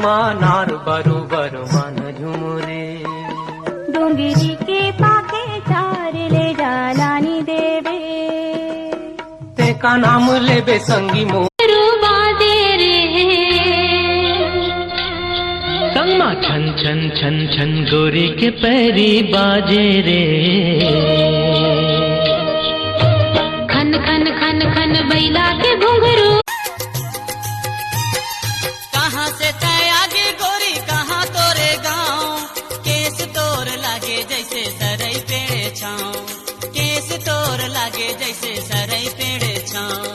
मानार बरोबर मन झुमरे डोंगरी के पाके चार ले जालानी देवे ते का नाम लेबे संगी मो बाजे रे संगमा छन छन छन छन गोरी के पैरी बाजे रे खन खन खन खन बैला के घुंघरू कहाँ से तय आगे गोरी कहाँ तोरे गाँव केस तोर लागे जैसे सरई पेड़े छाँव केस तोर लागे जैसे सरई पेड़े छाँव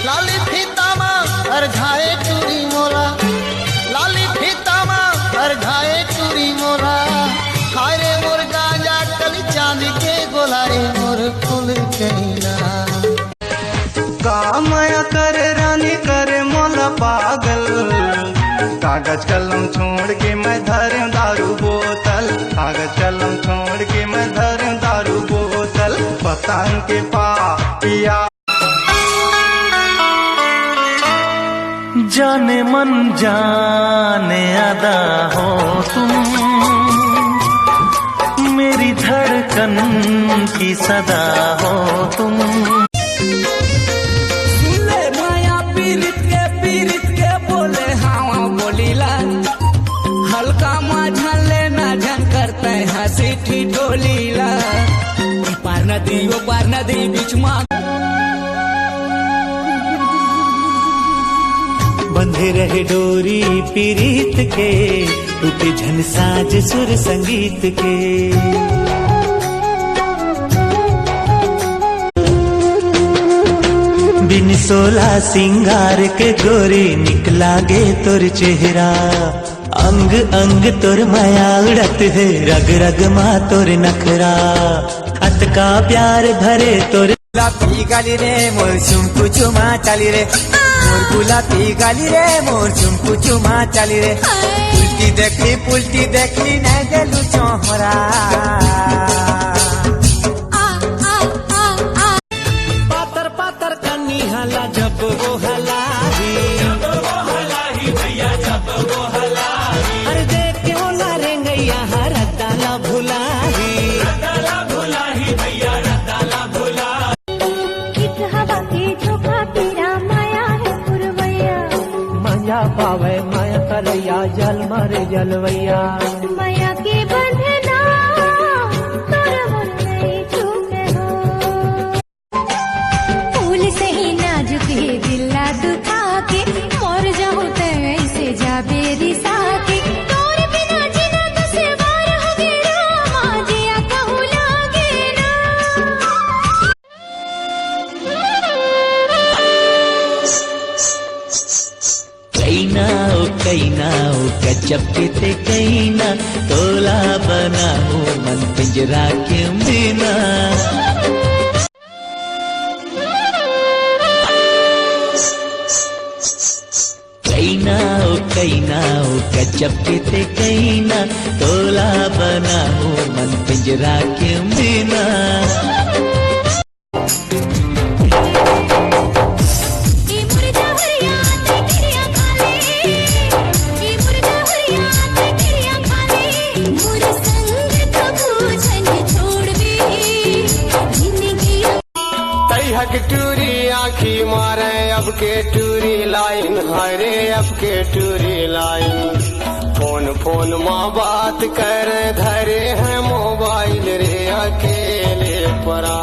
लाली फीतामा हर घाए चूड़ी मोरा लाली फीतामा हर घाए चूड़ी मोरा हाय रे मोर गाजा कली चांद के गोला रे मोर फूल कैला का माया करे रानी करे मोला पागल कागज कलम छोड़ के मैं धरूं दारू बोतल कागज कलम छोड़ के मैं धरूं दारू बोतल पतंग के पिया जाने मन जाने अदा हो तुम मेरी धड़कन की सदा हो तुम सुले माया पीरित के बोले हाँ बोलीला हल्का माझा लेना झन करते हंसी ठिठोलीला पार नदी बीच माँ बंधे रहे डोरी पीरीत के टूटे झन साज सुर संगीत के बिन सोला सिंगार के गोरी निकला गे तोर चेहरा अंग अंग तोर माया उड़त है रग रग माँ तोर नखरा अतका प्यार भरे तोर गुलाबी गाली रे मोर चुमकू चुमा चाली रे मोर गुलाबी गाली रे मोर चुमकू चुमा चाली रे पुलटी देखली नहीं देलू चोहरा पातर पातर कन्नी हला जब वो हलाही भैया जब वो हलाही अरे देख के होला रेंगैया हर दाला भुलाही भैया दाला भुलाही कित हवा के झोंका तेरा माया है पुरवैया माया पावे माया करैया जल मारे जलवैया माया के बंधना तोर मन नहीं छूटे हो फूल से ही नाजुक है दिला दुखा के मर जाऊं ते ऐसे जाबे रिसा के तोर बिना जीना तो से वार हो गया माजिया कहूँ लागे ना कैना ओ गजब के ते कैना तोला बनाओ मन पिंजरा के बिना कैना ओ गजब के ते कैना तोला बनाओ मन पिंजरा के बिना टूरी आखी मारे अब के टूरी लाइन हरे अब के टूरी लाइन फोन माँ बात कर धरे हैं मोबाइल रे अकेले परा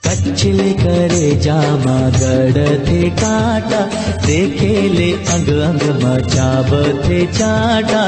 कचले करे जामा गड़ थे काटा देखे ले अंग अंग मचाब थे चाटा